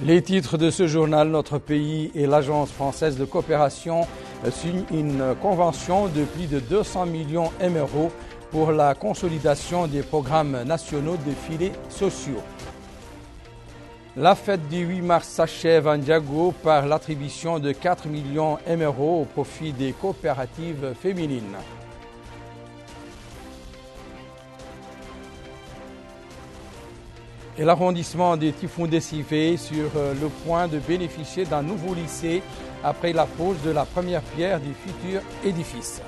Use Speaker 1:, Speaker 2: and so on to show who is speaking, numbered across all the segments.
Speaker 1: Les titres de ce journal, notre pays et l'Agence française de coopération signent une convention de plus de 200 millions MRO pour la consolidation des programmes nationaux de filets sociaux. La fête du 8 mars s'achève à Ndiago par l'attribution de 4 millions MRO au profit des coopératives féminines. Et l'arrondissement de Tifondé-Sivé sur le point de bénéficier d'un nouveau lycée après la pose de la première pierre du futur édifice.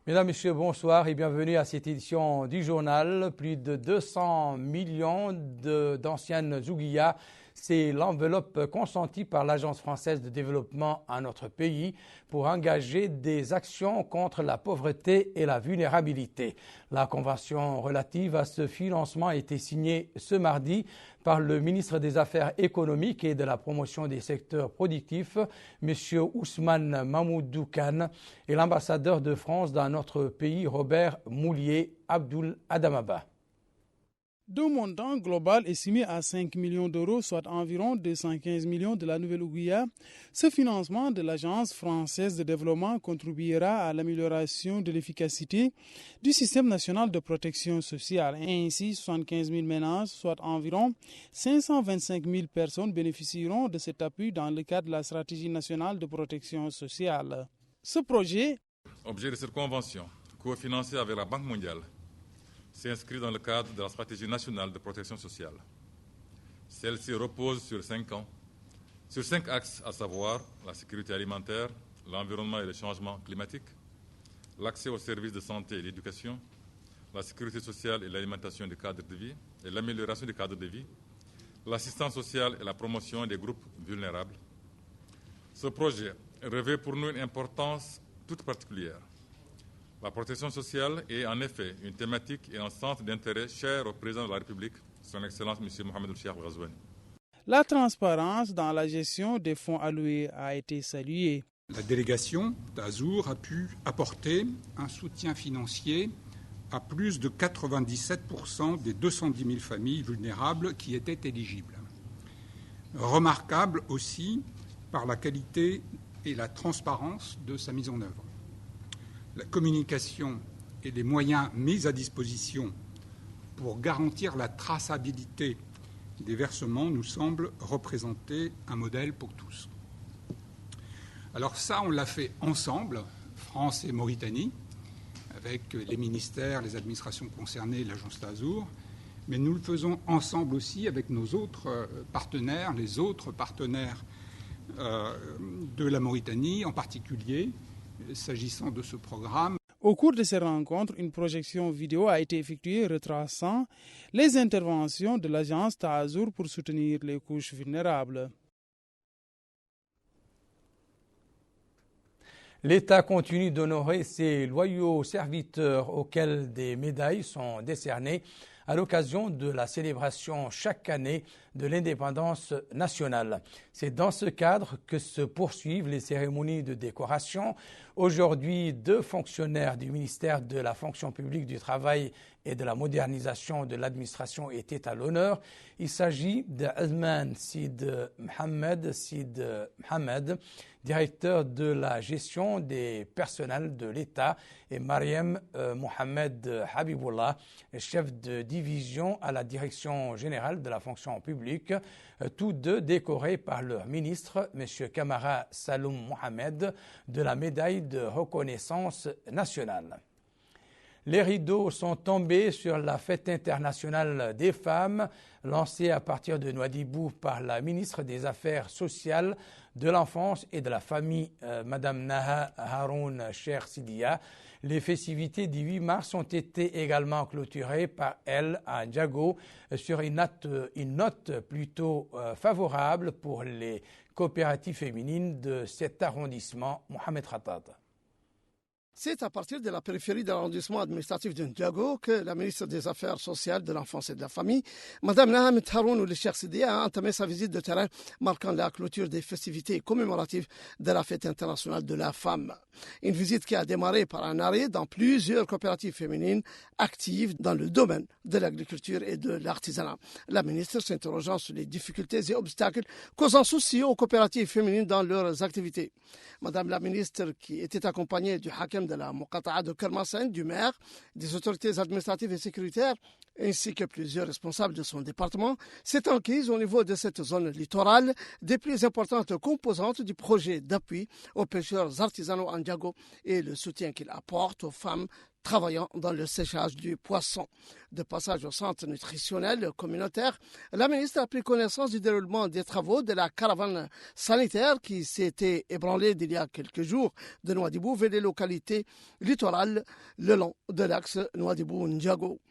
Speaker 1: Mesdames, Messieurs, bonsoir et bienvenue à cette édition du journal. Plus de 200 millions d'anciennes ouguiyas. C'est l'enveloppe consentie par l'Agence française de développement à notre pays pour engager des actions contre la pauvreté et la vulnérabilité. La convention relative à ce financement a été signée ce mardi par le ministre des Affaires économiques et de la promotion des secteurs productifs, M. Ousmane Mamoudou Kane, et l'ambassadeur de France dans notre pays, Robert Moulier Abdoul Adamaba.
Speaker 2: D'un montant global estimé à 5 millions d'euros, soit environ 215 millions de la Nouvelle-Ougouya, ce financement de l'Agence française de développement contribuera à l'amélioration de l'efficacité du système national de protection sociale. Ainsi, 75 000 ménages, soit environ 525 000 personnes bénéficieront de cet appui dans le cadre de la stratégie nationale de protection sociale. Ce projet,
Speaker 3: objet de cette convention, cofinancée avec la Banque mondiale, s'inscrit dans le cadre de la stratégie nationale de protection sociale. Celle-ci repose sur 5 ans, sur 5 axes, à savoir la sécurité alimentaire, l'environnement et le changement climatique, l'accès aux services de santé et l'éducation, la sécurité sociale et l'alimentation du cadre de vie et l'amélioration du cadre de vie, l'assistance sociale et la promotion des groupes vulnérables. Ce projet revêt pour nous une importance toute particulière. La protection sociale est en effet une thématique et un centre d'intérêt cher au président de la République, son Excellence M. Mohamed El-Cheikh Ghazouani.
Speaker 2: La transparence dans la gestion des fonds alloués a été saluée.
Speaker 4: La délégation d'Azour a pu apporter un soutien financier à plus de 97% des 210 000 familles vulnérables qui étaient éligibles. Remarquable aussi par la qualité et la transparence de sa mise en œuvre. La communication et les moyens mis à disposition pour garantir la traçabilité des versements nous semblent représenter un modèle pour tous. Alors ça, on l'a fait ensemble, France et Mauritanie, avec les ministères, les administrations concernées, l'agence d'Azour, mais nous le faisons ensemble aussi avec nos autres partenaires, les autres partenaires de la Mauritanie en particulier, s'agissant de ce programme.
Speaker 2: Au cours de ces rencontres, une projection vidéo a été effectuée retraçant les interventions de l'agence Ta'azour pour soutenir les couches vulnérables.
Speaker 1: L'État continue d'honorer ses loyaux serviteurs auxquels des médailles sont décernées à l'occasion de la célébration chaque année de l'indépendance nationale. C'est dans ce cadre que se poursuivent les cérémonies de décoration. Aujourd'hui, 2 fonctionnaires du ministère de la fonction publique du travail et de la modernisation de l'administration étaient à l'honneur. Il s'agit d'Azman Sid Mohamed, directeur de la gestion des personnels de l'État, et Mariam Mohamed Habibullah, chef de division à la direction générale de la fonction publique, tous 2 décorés par leur ministre, M. Kamara Saloum Mohamed, de la médaille de reconnaissance nationale. Les rideaux sont tombés sur la fête internationale des femmes, lancée à partir de Nouadhibou par la ministre des Affaires sociales, de l'enfance et de la famille, Mme Naha Haroun Cheikh Sidia. Les festivités du 8 mars ont été également clôturées par elle à Ndiago sur une note plutôt favorable pour les coopératives féminines de cet arrondissement. Mohamed Khattab.
Speaker 5: C'est à partir de la périphérie de l'arrondissement administratif de Ndiago que la ministre des Affaires sociales, de l'enfance et de la famille, Mme Nahamet Haroun ou Cheikh Sidi, a entamé sa visite de terrain marquant la clôture des festivités commémoratives de la fête internationale de la femme. Une visite qui a démarré par un arrêt dans plusieurs coopératives féminines actives dans le domaine de l'agriculture et de l'artisanat. La ministre s'interrogeant sur les difficultés et obstacles causant souci aux coopératives féminines dans leurs activités. Madame la ministre, qui était accompagnée du Hakem de la Muqata'a de Kermassen, du maire, des autorités administratives et sécuritaires, ainsi que plusieurs responsables de son département, s'est enquise au niveau de cette zone littorale des plus importantes composantes du projet d'appui aux pêcheurs artisanaux en Ndiago et le soutien qu'il apporte aux femmes travaillant dans le séchage du poisson. De passage au centre nutritionnel communautaire, la ministre a pris connaissance du déroulement des travaux de la caravane sanitaire qui s'était ébranlée d'il y a quelques jours de Nouadhibou vers les localités littorales le long de l'axe Nouadhibou-Ndiago.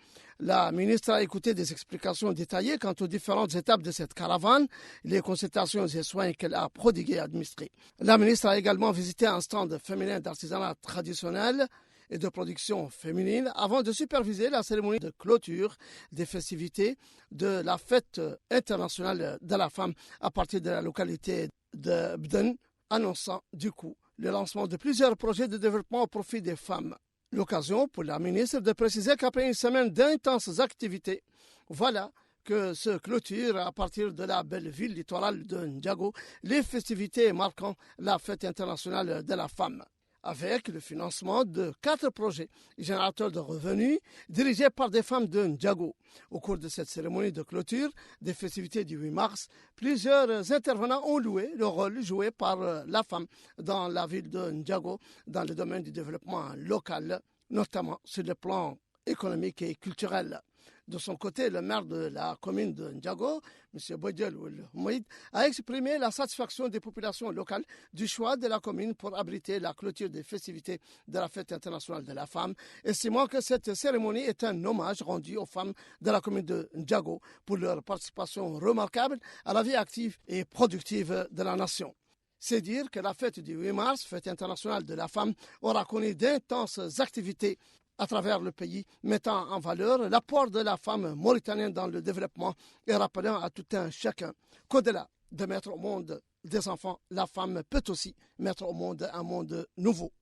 Speaker 5: La ministre a écouté des explications détaillées quant aux différentes étapes de cette caravane, les consultations et soins qu'elle a prodigués et administrés. La ministre a également visité un stand féminin d'artisanat traditionnel et de production féminine avant de superviser la cérémonie de clôture des festivités de la fête internationale de la femme à partir de la localité de Bden, annonçant du coup le lancement de plusieurs projets de développement au profit des femmes. L'occasion pour la ministre de préciser qu'après une semaine d'intenses activités, voilà que se clôture à partir de la belle ville littorale de Ndiago les festivités marquant la fête internationale de la femme, avec le financement de 4 projets générateurs de revenus dirigés par des femmes de Ndiago. Au cours de cette cérémonie de clôture des festivités du 8 mars, plusieurs intervenants ont loué le rôle joué par la femme dans la ville de Ndiago dans le domaine du développement local, notamment sur le plan économique et culturel. De son côté, le maire de la commune de Ndiago, M. Boydel Moïd, a exprimé la satisfaction des populations locales du choix de la commune pour abriter la clôture des festivités de la fête internationale de la femme, estimant que cette cérémonie est un hommage rendu aux femmes de la commune de Ndiago pour leur participation remarquable à la vie active et productive de la nation. C'est dire que la fête du 8 mars, fête internationale de la femme, aura connu d'intenses activités à travers le pays, mettant en valeur l'apport de la femme mauritanienne dans le développement et rappelant à tout un chacun qu'au-delà de mettre au monde des enfants, la femme peut aussi mettre au monde un monde nouveau.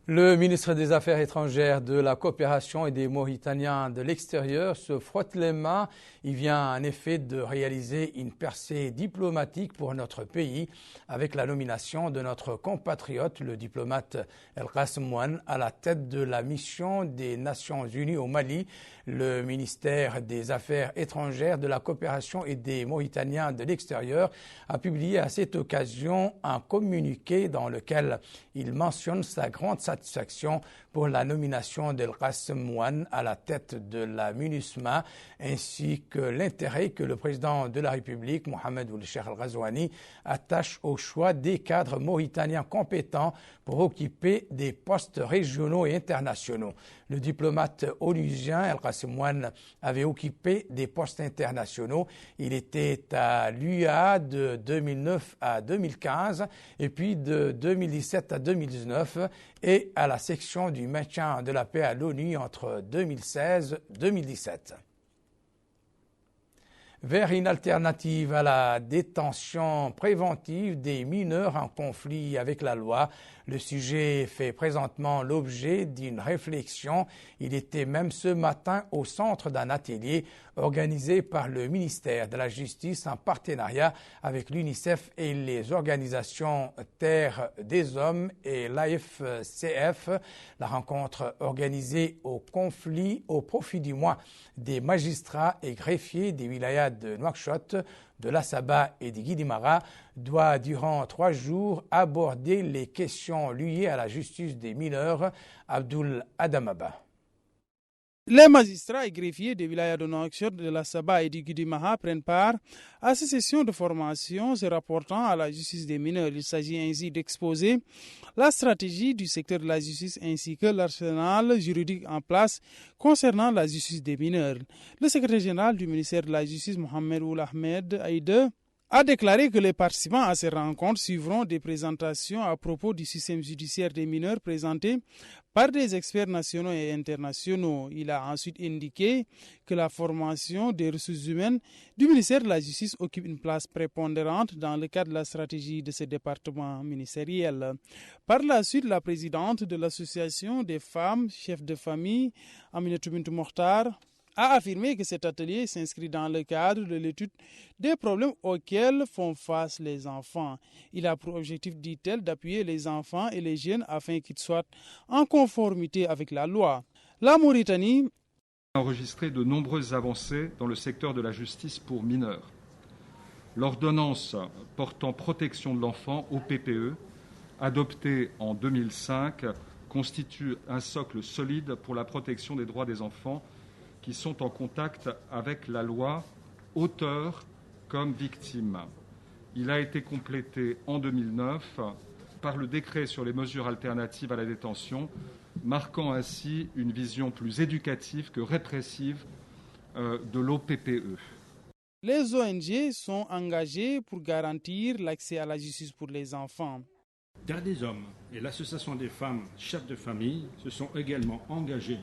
Speaker 1: Le ministre des Affaires étrangères, de la coopération et des Mauritaniens de l'extérieur se frotte les mains. Il vient en effet de réaliser une percée diplomatique pour notre pays avec la nomination de notre compatriote, le diplomate El Qassem Ouane, à la tête de la mission des Nations Unies au Mali. Le ministère des Affaires étrangères, de la coopération et des Mauritaniens de l'extérieur a publié à cette occasion un communiqué dans lequel il mentionne sa grande satisfaction pour la nomination d'El Qassem Ouane à la tête de la MINUSMA, ainsi que l'intérêt que le président de la République, Mohamed Ould Cheikh Al Ghazouani, attache au choix des cadres mauritaniens compétents pour occuper des postes régionaux et internationaux. Le diplomate onusien El Qassem Ouane avait occupé des postes internationaux. Il était à l'UA de 2009 à 2015 et puis de 2017 à 2019 et à la section du maintien de la paix à l'ONU entre 2016 et 2017. Vers une alternative à la détention préventive des mineurs en conflit avec la loi, le sujet fait présentement l'objet d'une réflexion. Il était même ce matin au centre d'un atelier organisé par le ministère de la Justice en partenariat avec l'UNICEF et les organisations Terre des Hommes et l'AFCF. La rencontre organisée au profit du moins des magistrats et greffiers des wilayas de Nouakchott, de l'Assaba et du Guidimara doit durant 3 jours aborder les questions liées à la justice des mineurs. Abdoul Adamaba.
Speaker 2: Les magistrats et greffiers des wilayas de Nouakchott, de l'Assaba et du Guidimara prennent part à ces sessions de formation se rapportant à la justice des mineurs. Il s'agit ainsi d'exposer la stratégie du secteur de la justice ainsi que l'arsenal juridique en place concernant la justice des mineurs. Le secrétaire général du ministère de la Justice, Mohamed Ould Ahmed Aïde, a déclaré que les participants à ces rencontres suivront des présentations à propos du système judiciaire des mineurs présentées par des experts nationaux et internationaux. Il a ensuite indiqué que la formation des ressources humaines du ministère de la Justice occupe une place prépondérante dans le cadre de la stratégie de ce département ministériel. Par la suite, la présidente de l'association des femmes chefs de famille, Aminata Bintou Mokhtar, a affirmé que cet atelier s'inscrit dans le cadre de l'étude des problèmes auxquels font face les enfants. Il a pour objectif, dit-elle, d'appuyer les enfants et les jeunes afin qu'ils soient en conformité avec la loi. La Mauritanie
Speaker 6: a enregistré de nombreuses avancées dans le secteur de la justice pour mineurs. L'ordonnance portant protection de l'enfant, OPPE, adoptée en 2005, constitue un socle solide pour la protection des droits des enfants qui sont en contact avec la loi, auteurs comme victimes. Il a été complété en 2009 par le décret sur les mesures alternatives à la détention, marquant ainsi une vision plus éducative que répressive de l'OPPE.
Speaker 2: Les ONG sont engagées pour garantir l'accès à la justice pour les enfants.
Speaker 7: Terre des Hommes et l'Association des femmes chefs de famille se sont également engagés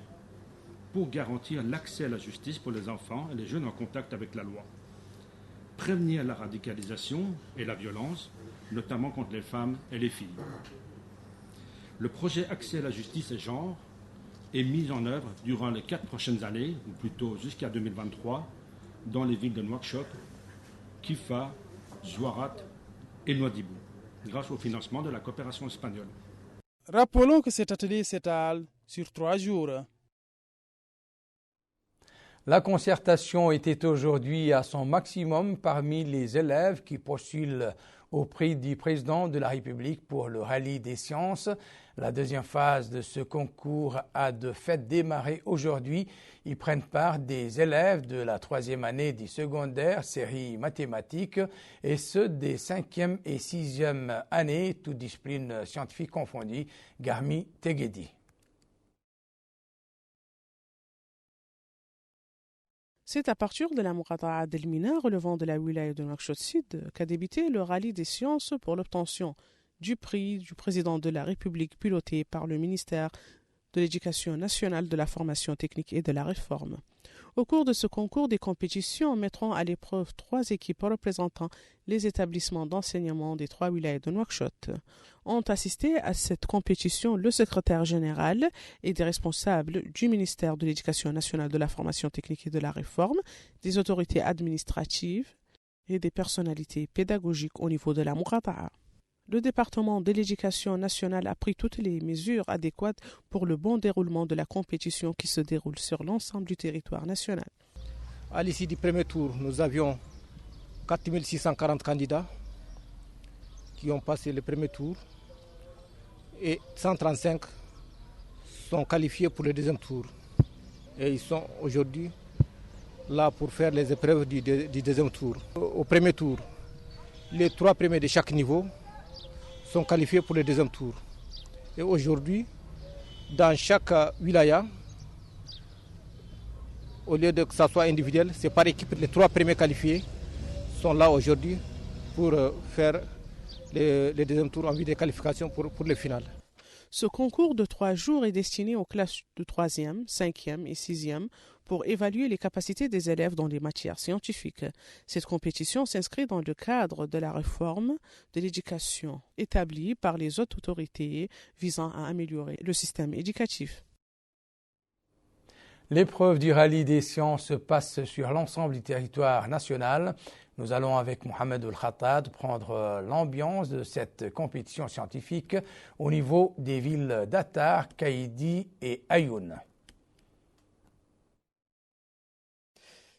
Speaker 7: pour garantir l'accès à la justice pour les enfants et les jeunes en contact avec la loi. Prévenir la radicalisation et la violence, notamment contre les femmes et les filles. Le projet Accès à la justice et genre est mis en œuvre durant les 4 prochaines années, ou plutôt jusqu'à 2023, dans les villes de Nouakchott, Kifa, Zouarat et Nouadhibou, grâce au financement de la coopération espagnole.
Speaker 2: Rappelons que cet atelier s'étale sur 3 jours.
Speaker 1: La concertation était aujourd'hui à son maximum parmi les élèves qui postulent au prix du président de la République pour le rallye des sciences. La deuxième phase de ce concours a de fait démarré aujourd'hui. Y prennent part des élèves de la 3e année du secondaire, série mathématiques, et ceux des 5e et 6e années, toutes disciplines scientifiques confondues. Garmi Teguedi.
Speaker 8: C'est à partir de la Mourata'a d'Elmina, relevant de la wilaya de Nouakchott Sud, qu'a débuté le rallye des sciences pour l'obtention du prix du président de la République piloté par le ministère de l'Éducation nationale, de la formation technique et de la réforme. Au cours de ce concours, des compétitions mettront à l'épreuve 3 équipes représentant les établissements d'enseignement des 3 wilayas de Nouakchott. Ont assisté à cette compétition le secrétaire général et des responsables du ministère de l'Éducation nationale, de la formation technique et de la réforme, des autorités administratives et des personnalités pédagogiques au niveau de la Mourata'a. Le département de l'Éducation nationale a pris toutes les mesures adéquates pour le bon déroulement de la compétition qui se déroule sur l'ensemble du territoire national.
Speaker 9: À l'issue du premier tour, nous avions 4640 candidats qui ont passé le premier tour et 135 sont qualifiés pour le deuxième tour. Et ils sont aujourd'hui là pour faire les épreuves du deuxième tour. Au premier tour, les 3 premiers de chaque niveau sont qualifiés pour le deuxième tour. Et aujourd'hui, dans chaque wilaya, au lieu de que ça soit individuel, c'est par équipe. Les 3 premiers qualifiés sont là aujourd'hui pour faire le deuxième tour en vue des qualifications pour le final.
Speaker 8: Ce concours de 3 jours est destiné aux classes de 3e, 5e et 6e pour évaluer les capacités des élèves dans les matières scientifiques. Cette compétition s'inscrit dans le cadre de la réforme de l'éducation établie par les autres autorités visant à améliorer le système éducatif.
Speaker 1: L'épreuve du rallye des sciences se passe sur l'ensemble du territoire national. Nous allons avec Mohamed El-Khattad prendre l'ambiance de cette compétition scientifique au niveau des villes d'Attar, Kaïdi et Ayoun.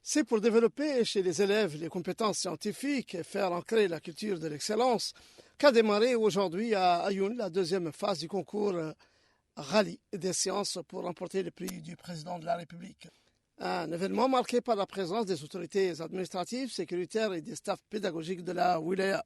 Speaker 5: C'est pour développer chez les élèves les compétences scientifiques et faire ancrer la culture de l'excellence qu'a démarré aujourd'hui à Ayoun la 2e phase du concours rallye des sciences pour remporter le prix du président de la République. Un événement marqué par la présence des autorités administratives, sécuritaires et des staffs pédagogiques de la wilaya.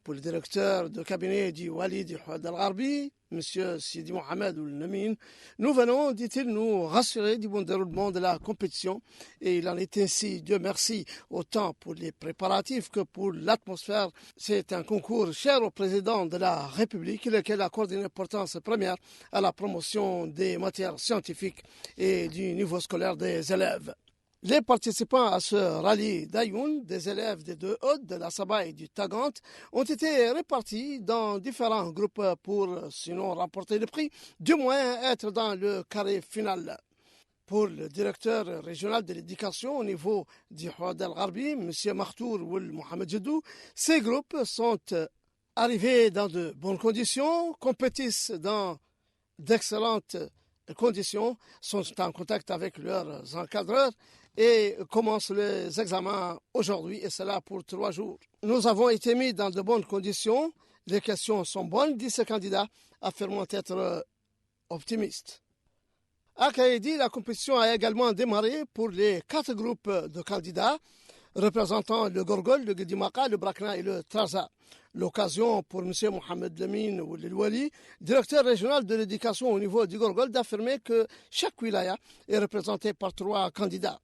Speaker 5: Pour le directeur de cabinet du Wali du Houad al-Gharbi, M. Sidi Mohamed Oul-Namin, nous venons, dit-il, nous rassurer du bon déroulement de la compétition. Et il en est ainsi, Dieu merci, autant pour les préparatifs que pour l'atmosphère. C'est un concours cher au président de la République, lequel accorde une importance première à la promotion des matières scientifiques et du niveau scolaire des élèves. Les participants à ce rallye d'Ayoun, des élèves des deux Hauts, de la Saba et du Tagant, ont été répartis dans différents groupes pour, sinon remporter le prix, du moins être dans le carré final. Pour le directeur régional de l'éducation au niveau du Houad al-Gharbi, M. Makhtour Oul Mohamed Jedou, ces groupes sont arrivés dans de bonnes conditions, compétissent dans d'excellentes conditions, sont en contact avec leurs encadreurs et commencent les examens aujourd'hui, et cela pour 3 jours. Nous avons été mis dans de bonnes conditions, les questions sont bonnes, dit ce candidat, affirmant être optimiste. À Kaïdi, la compétition a également démarré pour les 4 groupes de candidats représentant le Gorgol, le Guedimaka, le Brakna et le Traza. L'occasion pour M. Mohamed Lamine Oulilouali, directeur régional de l'éducation au niveau du Gorgol, d'affirmer que chaque wilaya est représentée par 3 candidats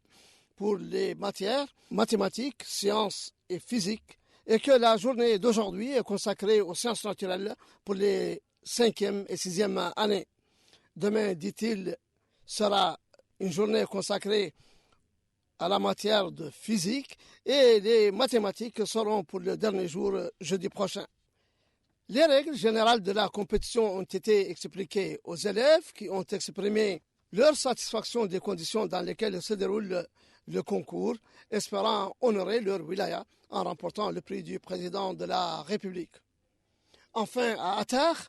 Speaker 5: pour les matières mathématiques, sciences et physique, et que la journée d'aujourd'hui est consacrée aux sciences naturelles pour les 5e et 6e années. Demain, dit-il, sera une journée consacrée à la matière de physique et les mathématiques seront pour le dernier jour jeudi prochain. Les règles générales de la compétition ont été expliquées aux élèves qui ont exprimé leur satisfaction des conditions dans lesquelles se déroule le concours, espérant honorer leur wilaya en remportant le prix du président de la République. Enfin, à Attar,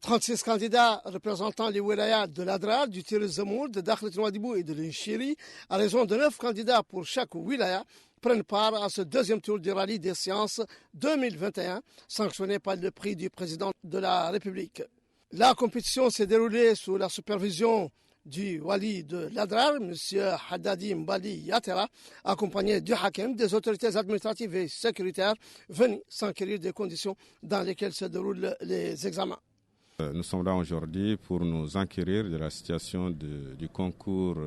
Speaker 5: 36 candidats représentant les wilayas de l'Adrar, du Tir Zamour, de Dakhlet Nouadhibou et de l'Inchiri, à raison de 9 candidats pour chaque wilaya, prennent part à ce 2e tour du rallye des sciences 2021, sanctionné par le prix du président de la République. La compétition s'est déroulée sous la supervision du Wali de l'Adrar, M. Haddadi Mbali Yatera, accompagné du Hakem, des autorités administratives et sécuritaires, venus s'enquérir des conditions dans lesquelles se déroulent les examens.
Speaker 10: Nous sommes là aujourd'hui pour nous enquérir de la situation du concours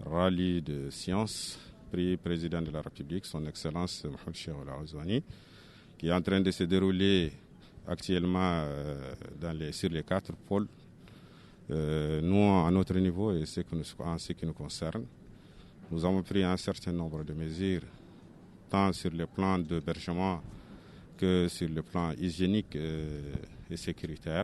Speaker 10: rallye de sciences, prix président de la République, son Excellence Mohamed Cheikh Ould Ghazouani, qui est en train de se dérouler actuellement sur les 4 pôles. Nous, à notre niveau et en ce qui nous concerne, nous avons pris un certain nombre de mesures, tant sur le plan d'hébergement que sur le plan hygiénique et sécuritaire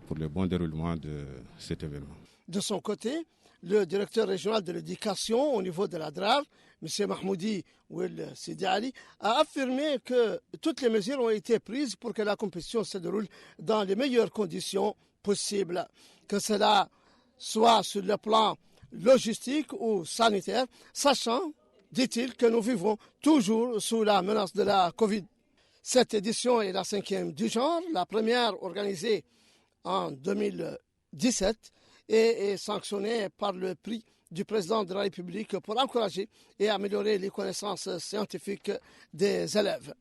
Speaker 10: pour le bon déroulement de cet événement.
Speaker 5: De son côté, le directeur régional de l'éducation au niveau de l'Adrar, M. Mahmoudi Ould Sidi Ali, a affirmé que toutes les mesures ont été prises pour que la compétition se déroule dans les meilleures conditions possibles, que cela soit sur le plan logistique ou sanitaire, sachant, dit-il, que nous vivons toujours sous la menace de la Covid. Cette édition est la 5e du genre, la première organisée en 2017 et est sanctionnée par le prix du président de la République pour encourager et améliorer les connaissances scientifiques des élèves.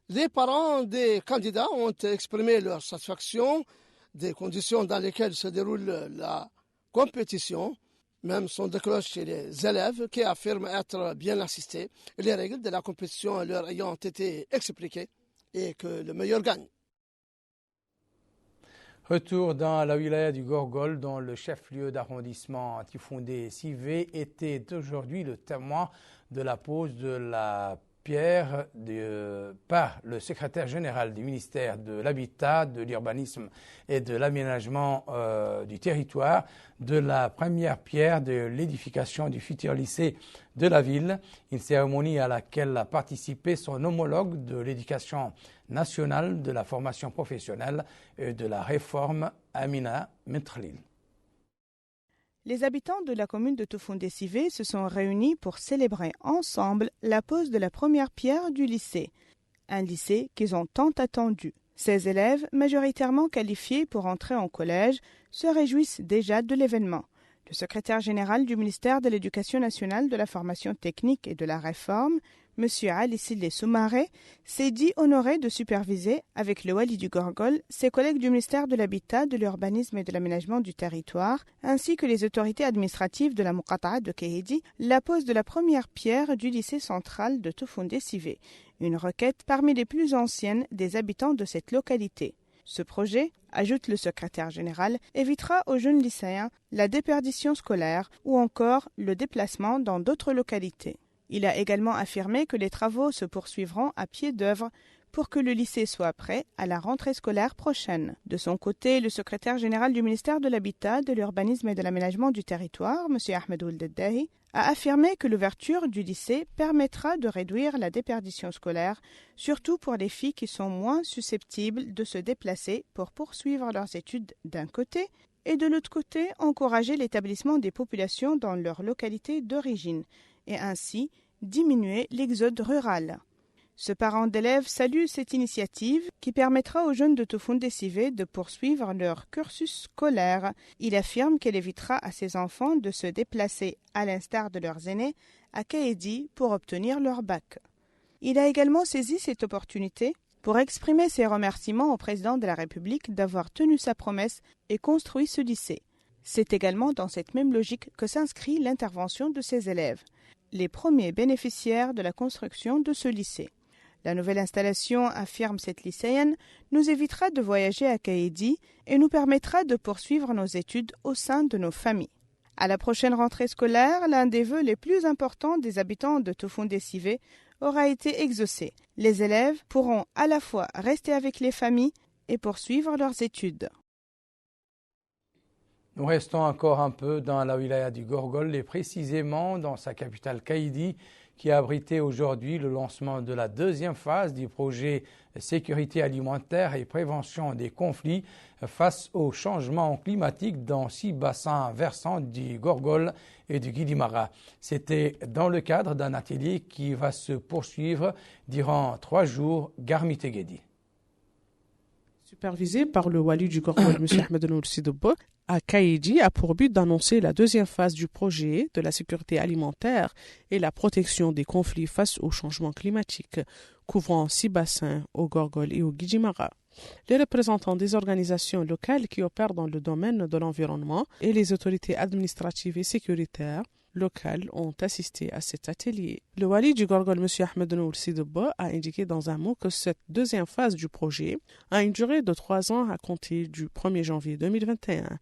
Speaker 5: Les parents des candidats ont exprimé leur satisfaction des conditions dans lesquelles se déroule la compétition. Même son de cloche chez les élèves qui affirment être bien assistés, les règles de la compétition leur ayant été expliquées et que le meilleur gagne.
Speaker 1: Retour dans la wilaya du Gorgol, dont le chef-lieu d'arrondissement Tifondé Sivé était aujourd'hui le témoin de la pose de la pierre par le secrétaire général du ministère de l'Habitat, de l'Urbanisme et de l'Aménagement du territoire de la première pierre de l'édification du futur lycée de la ville, une cérémonie à laquelle a participé son homologue de l'éducation nationale, de la formation professionnelle et de la réforme, Amina Metrlil.
Speaker 11: Les habitants de la commune de Tofondé-Sivé se sont réunis pour célébrer ensemble la pose de la première pierre du lycée. Un lycée qu'ils ont tant attendu. Ces élèves, majoritairement qualifiés pour entrer en collège, se réjouissent déjà de l'événement. Le secrétaire général du ministère de l'Éducation nationale, de la formation technique et de la réforme, M. Ali Sile Soumaré, s'est dit honoré de superviser, avec le Wali du Gorgol, ses collègues du ministère de l'Habitat, de l'Urbanisme et de l'Aménagement du Territoire, ainsi que les autorités administratives de la Muqata'a de Kayidi, la pose de la première pierre du lycée central de Toufoundé-Sivé, une requête parmi les plus anciennes des habitants de cette localité. Ce projet, ajoute le secrétaire général, évitera aux jeunes lycéens la déperdition scolaire ou encore le déplacement dans d'autres localités. Il a également affirmé que les travaux se poursuivront à pied d'œuvre pour que le lycée soit prêt à la rentrée scolaire prochaine. De son côté, le secrétaire général du ministère de l'Habitat, de l'Urbanisme et de l'Aménagement du Territoire, M. Ahmed Ould-Dahi, a affirmé que l'ouverture du lycée permettra de réduire la déperdition scolaire, surtout pour les filles qui sont moins susceptibles de se déplacer pour poursuivre leurs études d'un côté, et de l'autre côté, encourager l'établissement des populations dans leur localité d'origine, et ainsi diminuer l'exode rural. Ce parent d'élèves salue cette initiative qui permettra aux jeunes de Toufoundé-Sivé de poursuivre leur cursus scolaire. Il affirme qu'elle évitera à ses enfants de se déplacer, à l'instar de leurs aînés, à Kayidi pour obtenir leur bac. Il a également saisi cette opportunité pour exprimer ses remerciements au président de la République d'avoir tenu sa promesse et construit ce lycée. C'est également dans cette même logique que s'inscrit l'intervention de ses élèves, les premiers bénéficiaires de la construction de ce lycée. La nouvelle installation, affirme cette lycéenne, nous évitera de voyager à Kayidi et nous permettra de poursuivre nos études au sein de nos familles. À la prochaine rentrée scolaire, l'un des vœux les plus importants des habitants de Toufoundé-Sivé aura été exaucé. Les élèves pourront à la fois rester avec les familles et poursuivre leurs études.
Speaker 1: Nous restons encore un peu dans la wilaya du Gorgol et précisément dans sa capitale Kayidi, qui a abrité aujourd'hui le lancement de la deuxième phase du projet sécurité alimentaire et prévention des conflits face au changement climatique dans 6 bassins versants du Gorgol et du Guidimara. C'était dans le cadre d'un atelier qui va se poursuivre durant 3 jours, Garmi Tegedi.
Speaker 8: Supervisé par le Wali du Gorgol, M. Ahmed Nour-Sidoubo, à Kayidi a pour but d'annoncer la deuxième phase du projet de la sécurité alimentaire et la protection des conflits face au changement climatique, couvrant 6 bassins au Gorgol et au Guidimara. Les représentants des organisations locales qui opèrent dans le domaine de l'environnement et les autorités administratives et sécuritaires locales ont assisté à cet atelier. Le Wali du Gorgol, M. Ahmed Nour-Sidoubo, a indiqué dans un mot que cette deuxième phase du projet a une durée de 3 ans à compter du 1er janvier 2021.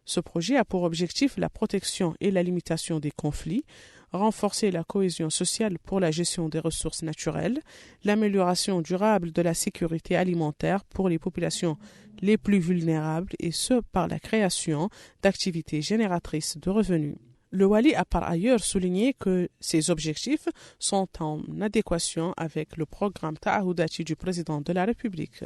Speaker 8: Ce projet a pour objectif la protection et la limitation des conflits, renforcer la cohésion sociale pour la gestion des ressources naturelles, l'amélioration durable de la sécurité alimentaire pour les populations les plus vulnérables et ce par la création d'activités génératrices de revenus. Le Wali a par ailleurs souligné que ces objectifs sont en adéquation avec le programme Ta'ahoudati du président de la République.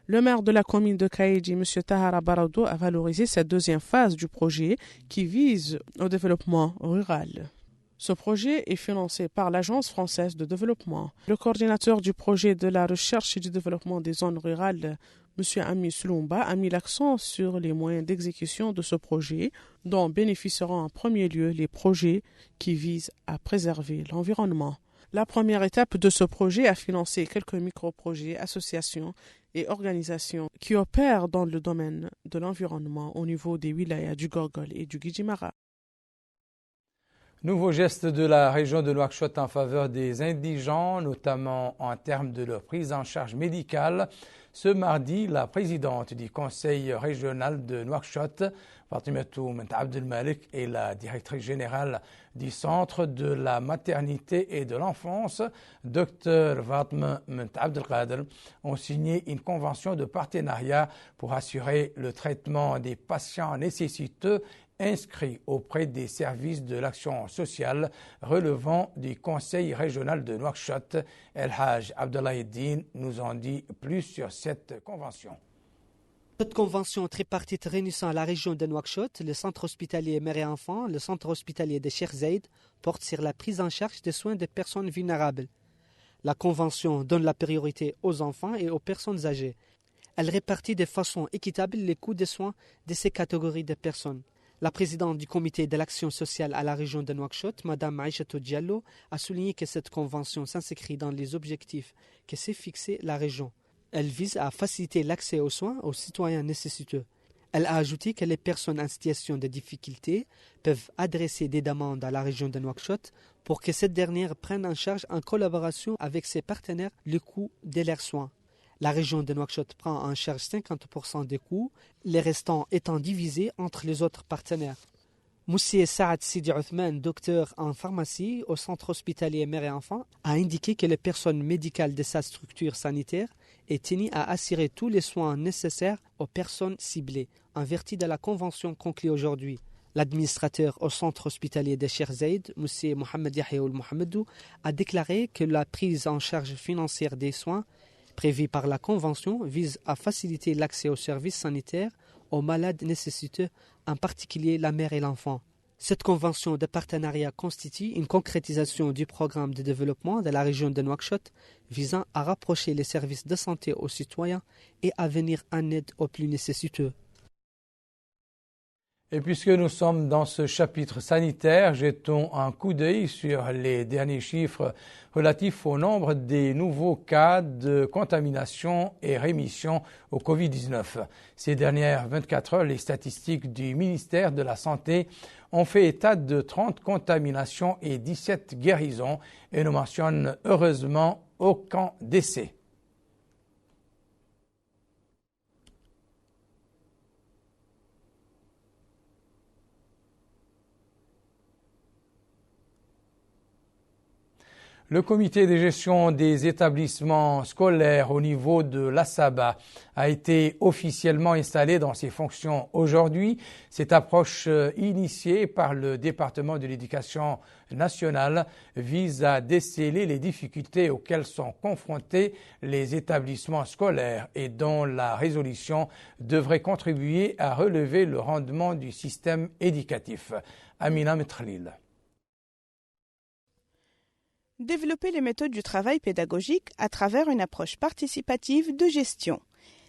Speaker 8: Le maire de la commune de Kayidi, M. Tahara Baradou, a valorisé cette deuxième phase du projet qui vise au développement rural. Ce projet est financé par l'Agence française de développement. Le coordinateur du projet de la recherche et du développement des zones rurales, M. Ami Sloumba, a mis l'accent sur les moyens d'exécution de ce projet, dont bénéficieront en premier lieu les projets qui visent à préserver l'environnement. La première étape de ce projet a financé quelques micro-projets, associations et organisations qui opèrent dans le domaine de l'environnement au niveau des wilayas du Gorgol et du Guidimara.
Speaker 1: Nouveau geste de la région de Nouakchott en faveur des indigents, notamment en termes de leur prise en charge médicale. Ce mardi, la présidente du conseil régional de Nouakchott, Fatimatou Ment Abdelmalik, et la directrice générale du centre de la maternité et de l'enfance, Dr Fatma Ment Abdelkader, ont signé une convention de partenariat pour assurer le traitement des patients nécessiteux inscrits auprès des services de l'action sociale relevant du Conseil régional de Nouakchott. El Haj Abdoulaye nous en dit plus sur cette convention.
Speaker 12: Cette convention tripartite réunissant la région de Nouakchott, le centre hospitalier mère et enfants, le centre hospitalier de Cheikh Zayed, porte sur la prise en charge des soins des personnes vulnérables. La convention donne la priorité aux enfants et aux personnes âgées. Elle répartit de façon équitable les coûts des soins de ces catégories de personnes. La présidente du comité de l'action sociale à la région de Nouakchott, Mme Aïchatou Diallo, a souligné que cette convention s'inscrit dans les objectifs que s'est fixé la région. Elle vise à faciliter l'accès aux soins aux citoyens nécessiteux. Elle a ajouté que les personnes en situation de difficulté peuvent adresser des demandes à la région de Nouakchott pour que cette dernière prenne en charge en collaboration avec ses partenaires le coût de leurs soins. La région de Nouakchott prend en charge 50% des coûts, les restants étant divisés entre les autres partenaires. Moussie Saad Sidi Othman, docteur en pharmacie au centre hospitalier Mère et Enfants, a indiqué que le personnel médical de sa structure sanitaire est tenu à assurer tous les soins nécessaires aux personnes ciblées, en vertu de la convention conclue aujourd'hui. L'administrateur au centre hospitalier de Cheikh Zayed, Moussie Mohamed Yahya Mohamedou, a déclaré que la prise en charge financière des soins prévue par la convention vise à faciliter l'accès aux services sanitaires aux malades nécessiteux, en particulier la mère et l'enfant. Cette convention de partenariat constitue une concrétisation du programme de développement de la région de Nouakchott visant à rapprocher les services de santé aux citoyens et à venir en aide aux plus nécessiteux.
Speaker 1: Et puisque nous sommes dans ce chapitre sanitaire, jetons un coup d'œil sur les derniers chiffres relatifs au nombre des nouveaux cas de contamination et rémission au Covid-19. Ces dernières 24 heures, les statistiques du ministère de la Santé ont fait état de 30 contaminations et 17 guérisons et ne mentionnent heureusement aucun décès. Le comité de gestion des établissements scolaires au niveau de l'Assaba a été officiellement installé dans ses fonctions aujourd'hui. Cette approche initiée par le département de l'éducation nationale vise à déceler les difficultés auxquelles sont confrontés les établissements scolaires et dont la résolution devrait contribuer à relever le rendement du système éducatif. Amina Metralil.
Speaker 11: Développer les méthodes du travail pédagogique à travers une approche participative de gestion.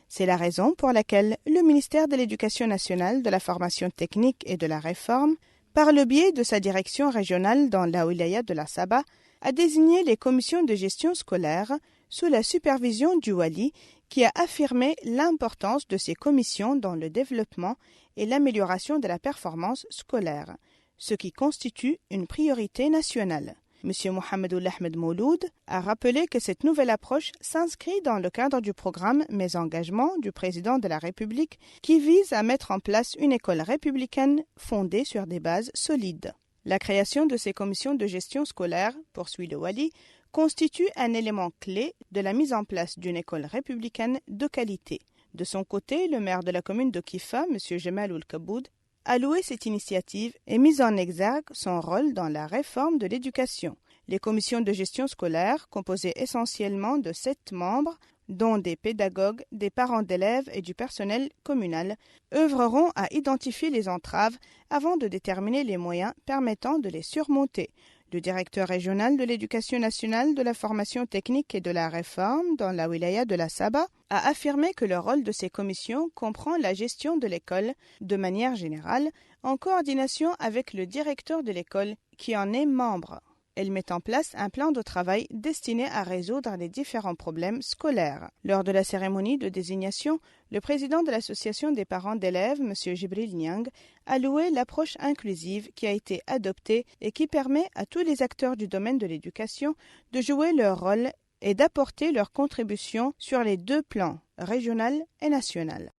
Speaker 11: C'est la raison pour laquelle le ministère de l'Éducation nationale, de la formation technique et de la réforme, par le biais de sa direction régionale dans la wilaya de l'Assaba, a désigné les commissions de gestion scolaire sous la supervision du Wali, qui a affirmé l'importance de ces commissions dans le développement et l'amélioration de la performance scolaire, ce qui constitue une priorité nationale. M. Mohamedou Ahmed Mouloud a rappelé que cette nouvelle approche s'inscrit dans le cadre du programme Mes engagements du président de la République qui vise à mettre en place une école républicaine fondée sur des bases solides. La création de ces commissions de gestion scolaire, poursuit le Wali, constitue un élément clé de la mise en place d'une école républicaine de qualité. De son côté, le maire de la commune de Kifa, M. Jemal Oul-Kaboud, a loué cette initiative et mis en exergue son rôle dans la réforme de l'éducation. Les commissions de gestion scolaire, composées essentiellement de 7 membres, dont des pédagogues, des parents d'élèves et du personnel communal, œuvreront à identifier les entraves avant de déterminer les moyens permettant de les surmonter. Le directeur régional de l'Éducation nationale, de la formation technique et de la réforme dans la wilaya de l'Assaba a affirmé que le rôle de ces commissions comprend la gestion de l'école de manière générale, en coordination avec le directeur de l'école qui en est membre. Elle met en place un plan de travail destiné à résoudre les différents problèmes scolaires. Lors de la cérémonie de désignation, le président de l'association des parents d'élèves, M. Jibril Niang, a loué l'approche inclusive qui a été adoptée et qui permet à tous les acteurs du domaine de l'éducation de jouer leur rôle et d'apporter leur contribution sur les 2 plans, régional et national.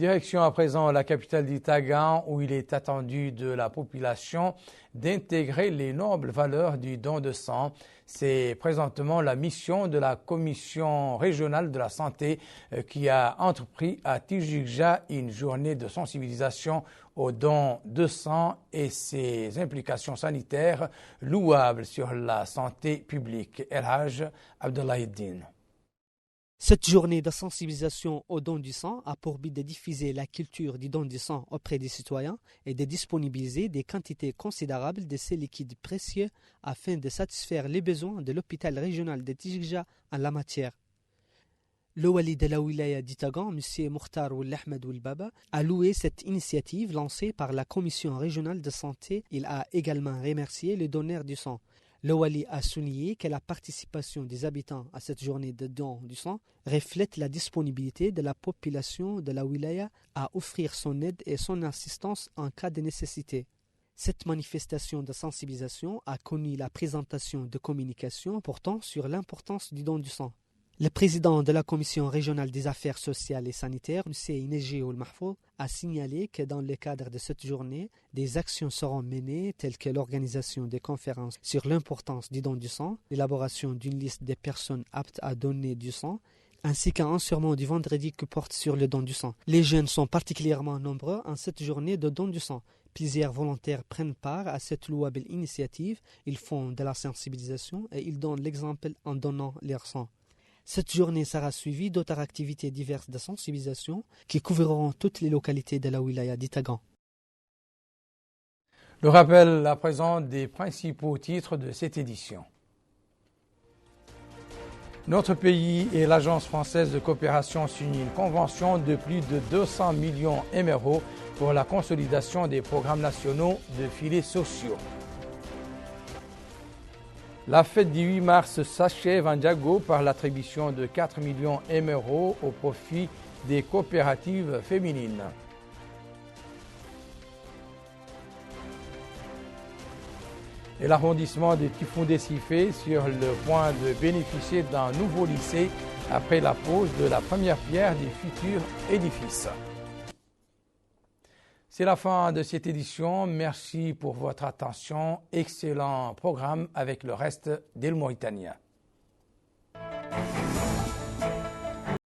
Speaker 1: Direction à présent la capitale d'Itagan où il est attendu de la population d'intégrer les nobles valeurs du don de sang. C'est présentement la mission de la Commission régionale de la santé qui a entrepris à Tijikja une journée de sensibilisation au don de sang et ses implications sanitaires louables sur la santé publique. El Haj Abdullahiddin.
Speaker 12: Cette journée de sensibilisation au don du sang a pour but de diffuser la culture du don du sang auprès des citoyens et de disponibiliser des quantités considérables de ces liquides précieux afin de satisfaire les besoins de l'hôpital régional de Tijikja en la matière. Le wali de la wilaya d'Itagan, M. Mokhtar Ould Ahmed Ould Baba, a loué cette initiative lancée par la Commission régionale de santé. Il a également remercié les donneurs du sang. Le wali a souligné que la participation des habitants à cette journée de don du sang reflète la disponibilité de la population de la wilaya à offrir son aide et son assistance en cas de nécessité. Cette manifestation de sensibilisation a connu la présentation de communications portant sur l'importance du don du sang. Le président de la Commission régionale des affaires sociales et sanitaires, M. Ineji Ould Mahfouz, a signalé que dans le cadre de cette journée, des actions seront menées telles que l'organisation des conférences sur l'importance du don du sang, l'élaboration d'une liste des personnes aptes à donner du sang, ainsi qu'un enseignement du vendredi qui porte sur le don du sang. Les jeunes sont particulièrement nombreux en cette journée de don du sang. Plusieurs volontaires prennent part à cette louable initiative. Ils font de la sensibilisation et ils donnent l'exemple en donnant leur sang. Cette journée sera suivie d'autres activités diverses de sensibilisation qui couvriront toutes les localités de la wilaya d'Itagan.
Speaker 1: Le rappel à présent des principaux titres de cette édition. Notre pays et l'Agence française de coopération signent une convention de plus de 200 millions MRO pour la consolidation des programmes nationaux de filets sociaux. La fête du 8 mars s'achève en Djago par l'attribution de 4 millions MRO au profit des coopératives féminines. Et l'arrondissement de Tifoundé-Sifé sur le point de bénéficier d'un nouveau lycée après la pose de la première pierre du futur édifice. C'est la fin de cette édition. Merci pour votre attention. Excellent programme avec le reste d'El Mauritania.